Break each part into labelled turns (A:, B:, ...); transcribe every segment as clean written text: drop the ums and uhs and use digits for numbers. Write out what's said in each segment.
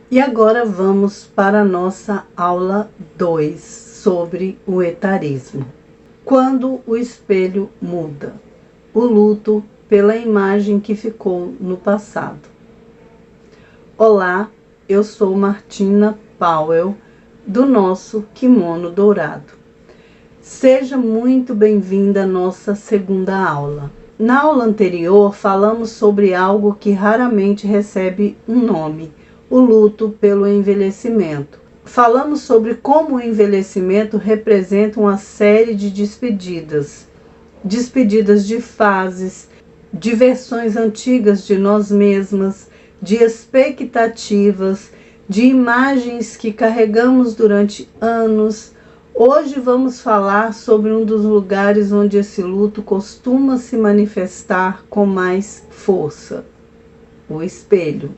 A: E agora vamos para a nossa aula 2 sobre o etarismo. Quando o espelho muda, o luto pela imagem que ficou no passado. Olá, eu sou Martina Powell, do nosso Kimono Dourado. Seja muito bem-vinda à nossa segunda aula. Na aula anterior, falamos sobre algo que raramente recebe um nome, o luto pelo envelhecimento. Falamos sobre como o envelhecimento representa uma série de despedidas de fases, de versões antigas de nós mesmas, de expectativas, de imagens que carregamos durante anos. Hoje vamos falar sobre um dos lugares onde esse luto costuma se manifestar com mais força: o espelho.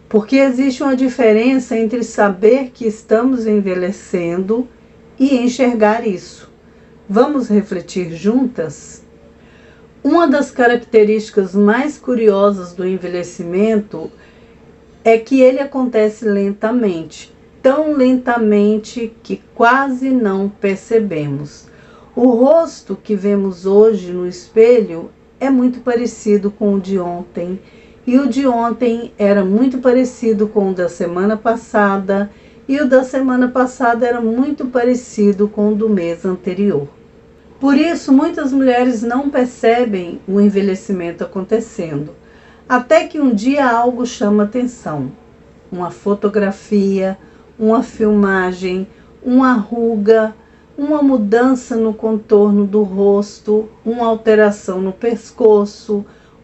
A: Porque existe uma diferença entre saber que estamos envelhecendo e enxergar isso. Vamos refletir juntas? Uma das características mais curiosas do envelhecimento é que ele acontece lentamente, tão lentamente que quase não percebemos. O rosto que vemos hoje no espelho é muito parecido com o de ontem, e o de ontem era muito parecido com o da semana passada, e o da semana passada era muito parecido com o do mês anterior. Por isso, muitas mulheres não percebem o envelhecimento acontecendo, até que um dia algo chama atenção. Uma fotografia, uma filmagem, uma ruga, uma mudança no contorno do rosto, uma alteração no pescoço,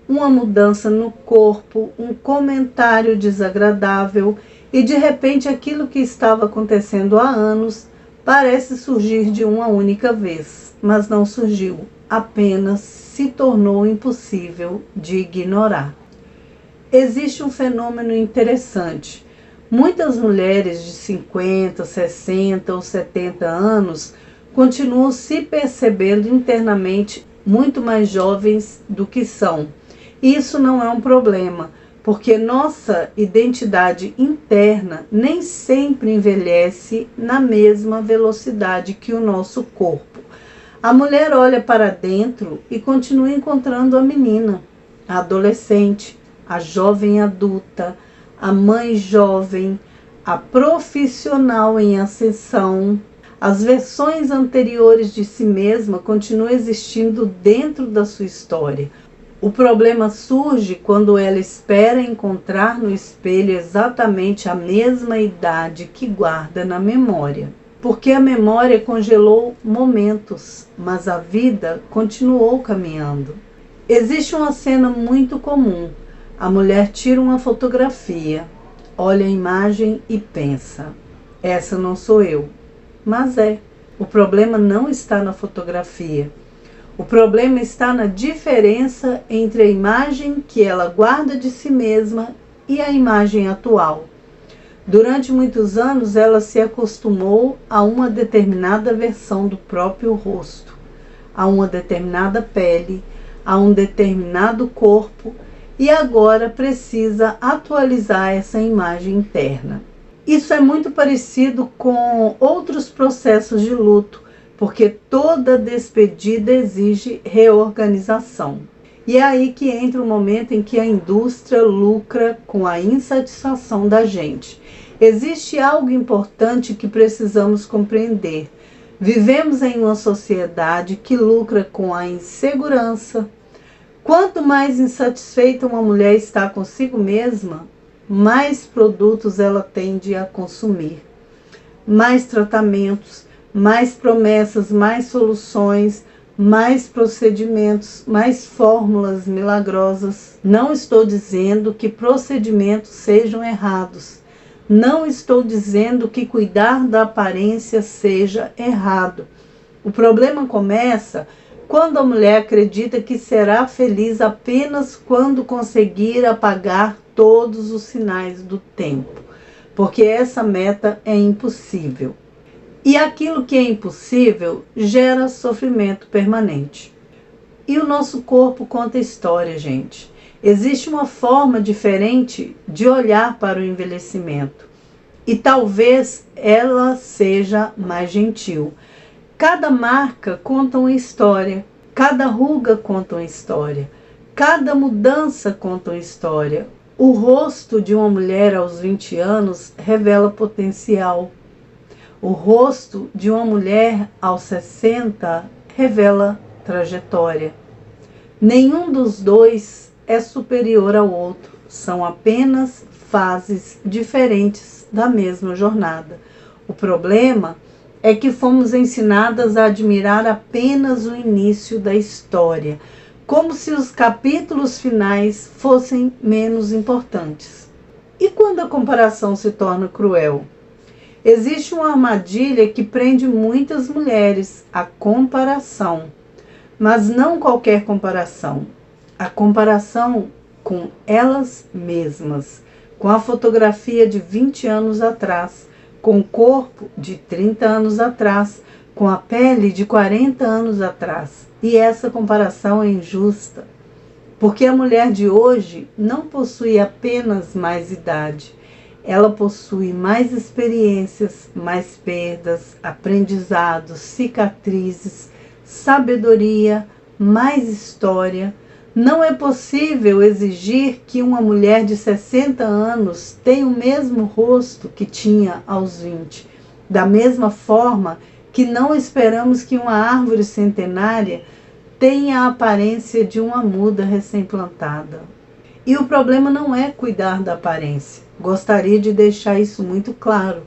A: uma mudança no corpo, um comentário desagradável, e de repente aquilo que estava acontecendo há anos parece surgir de uma única vez, mas não surgiu, apenas se tornou impossível de ignorar. Existe um fenômeno interessante. Muitas mulheres de 50, 60 ou 70 anos continuam se percebendo internamente muito mais jovens do que são. Isso não é um problema, porque nossa identidade interna nem sempre envelhece na mesma velocidade que o nosso corpo. A mulher olha para dentro e continua encontrando a menina, a adolescente, a jovem adulta, a mãe jovem, a profissional em ascensão. As versões anteriores de si mesma continuam existindo dentro da sua história. O problema surge quando ela espera encontrar no espelho exatamente a mesma idade que guarda na memória. Porque a memória congelou momentos, mas a vida continuou caminhando. Existe uma cena muito comum. A mulher tira uma fotografia, olha a imagem e pensa: essa não sou eu. Mas é. O problema não está na fotografia. O problema está na diferença entre a imagem que ela guarda de si mesma e a imagem atual. Durante muitos anos, ela se acostumou a uma determinada versão do próprio rosto, a uma determinada pele, a um determinado corpo, e agora precisa atualizar essa imagem interna. Isso é muito parecido com outros processos de luto, porque toda despedida exige reorganização. E é aí que entra o momento em que a indústria lucra com a insatisfação da gente. Existe algo importante que precisamos compreender. Vivemos em uma sociedade que lucra com a insegurança. Quanto mais insatisfeita uma mulher está consigo mesma, mais produtos ela tende a consumir. Mais tratamentos, mais promessas, mais soluções, mais procedimentos, mais fórmulas milagrosas. Não estou dizendo que procedimentos sejam errados. Não estou dizendo que cuidar da aparência seja errado. O problema começa quando a mulher acredita que será feliz apenas quando conseguir apagar todos os sinais do tempo, porque essa meta é impossível. E aquilo que é impossível gera sofrimento permanente. E o nosso corpo conta história, gente. Existe uma forma diferente de olhar para o envelhecimento. e talvez ela seja mais gentil. Cada marca conta uma história, cada ruga conta uma história, cada mudança conta uma história. O rosto de uma mulher aos 20 anos revela potencial. O rosto de uma mulher aos 60 revela trajetória. Nenhum dos dois é superior ao outro, são apenas fases diferentes da mesma jornada. O problema é que fomos ensinadas a admirar apenas o início da história, como se os capítulos finais fossem menos importantes. E quando a comparação se torna cruel? Existe uma armadilha que prende muitas mulheres, a comparação. Mas não qualquer comparação. A comparação com elas mesmas, com a fotografia de 20 anos atrás, com o corpo de 30 anos atrás, com a pele de 40 anos atrás. E essa comparação é injusta, porque a mulher de hoje não possui apenas mais idade, ela possui mais experiências, mais perdas, aprendizados, cicatrizes, sabedoria, mais história. Não é possível exigir que uma mulher de 60 anos tenha o mesmo rosto que tinha aos 20. Da mesma forma que não esperamos que uma árvore centenária tenha a aparência de uma muda recém-plantada. E o problema não é cuidar da aparência. Gostaria de deixar isso muito claro.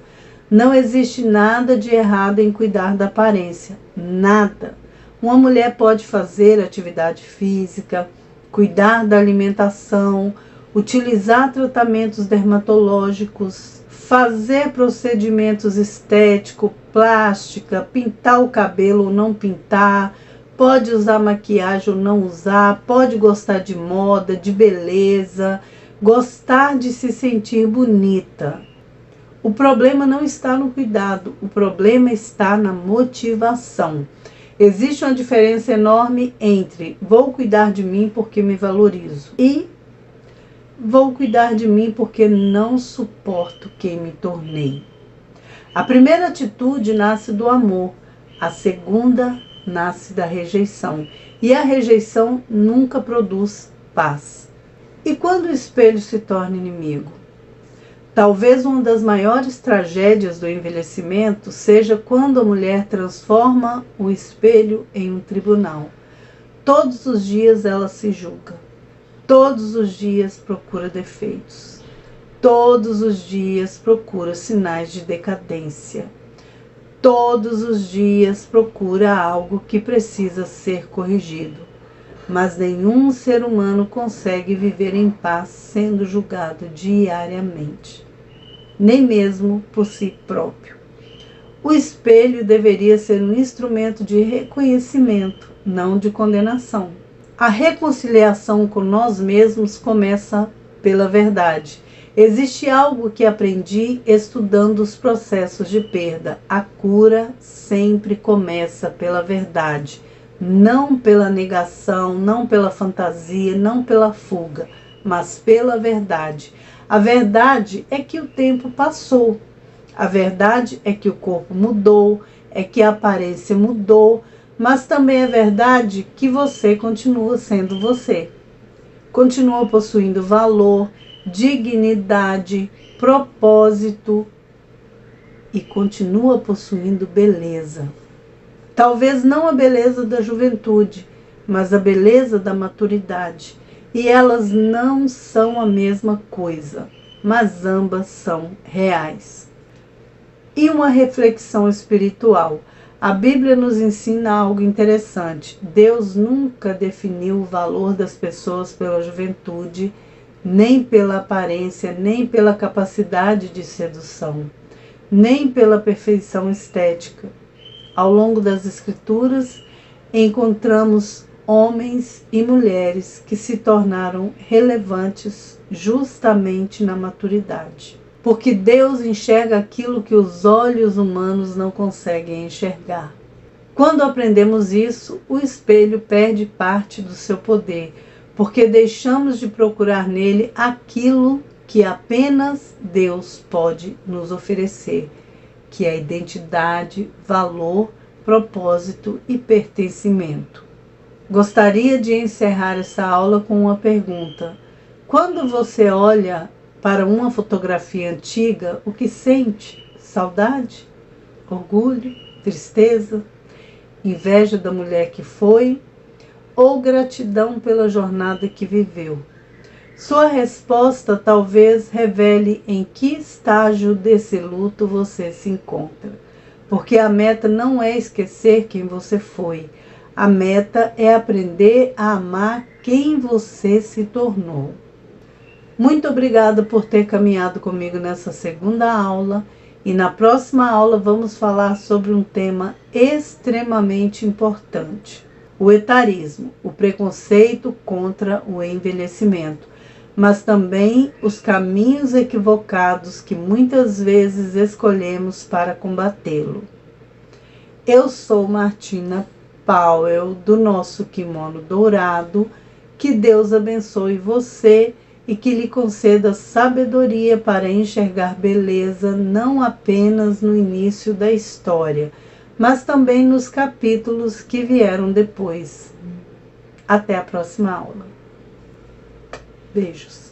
A: Não existe nada de errado em cuidar da aparência. Nada. Uma mulher pode fazer atividade física, cuidar da alimentação, utilizar tratamentos dermatológicos, fazer procedimentos estéticos, plástica, pintar o cabelo ou não pintar, pode usar maquiagem ou não usar, pode gostar de moda, de beleza, gostar de se sentir bonita. O problema não está no cuidado, o problema está na motivação. Existe uma diferença enorme entre vou cuidar de mim porque me valorizo e vou cuidar de mim porque não suporto quem me tornei. A primeira atitude nasce do amor, a segunda nasce da rejeição. E a rejeição nunca produz paz. E quando o espelho se torna inimigo? Talvez uma das maiores tragédias do envelhecimento seja quando a mulher transforma o espelho em um tribunal. Todos os dias ela se julga. Todos os dias procura defeitos. Todos os dias procura sinais de decadência. Todos os dias procura algo que precisa ser corrigido. Mas nenhum ser humano consegue viver em paz sendo julgado diariamente, nem mesmo por si próprio. O espelho deveria ser um instrumento de reconhecimento, não de condenação. A reconciliação com nós mesmos começa pela verdade. Existe algo que aprendi estudando os processos de perda. A cura sempre começa pela verdade, não pela negação, não pela fantasia, não pela fuga, mas pela verdade. A verdade é que o tempo passou. A verdade é que o corpo mudou, é que a aparência mudou, mas também é verdade que você continua sendo você. Continua possuindo valor, dignidade, propósito e continua possuindo beleza. Talvez não a beleza da juventude, mas a beleza da maturidade. E elas não são a mesma coisa, mas ambas são reais. E uma reflexão espiritual. A Bíblia nos ensina algo interessante. Deus nunca definiu o valor das pessoas pela juventude, nem pela aparência, nem pela capacidade de sedução, nem pela perfeição estética. Ao longo das Escrituras, encontramos homens e mulheres que se tornaram relevantes justamente na maturidade. Porque Deus enxerga aquilo que os olhos humanos não conseguem enxergar. Quando aprendemos isso, o espelho perde parte do seu poder, porque deixamos de procurar nele aquilo que apenas Deus pode nos oferecer, que é identidade, valor, propósito e pertencimento. Gostaria de encerrar essa aula com uma pergunta. Quando você olha para uma fotografia antiga, o que sente? Saudade? Orgulho? Tristeza? Inveja da mulher que foi? Ou gratidão pela jornada que viveu? Sua resposta talvez revele em que estágio desse luto você se encontra. Porque a meta não é esquecer quem você foi. A meta é aprender a amar quem você se tornou. Muito obrigada por ter caminhado comigo nessa segunda aula. E na próxima aula vamos falar sobre um tema extremamente importante. O etarismo, o preconceito contra o envelhecimento, mas também os caminhos equivocados que muitas vezes escolhemos para combatê-lo. Eu sou Martina Powell, do nosso Kimono Dourado. Que Deus abençoe você e que lhe conceda sabedoria para enxergar beleza não apenas no início da história, mas também nos capítulos que vieram depois. Até a próxima aula. Beijos.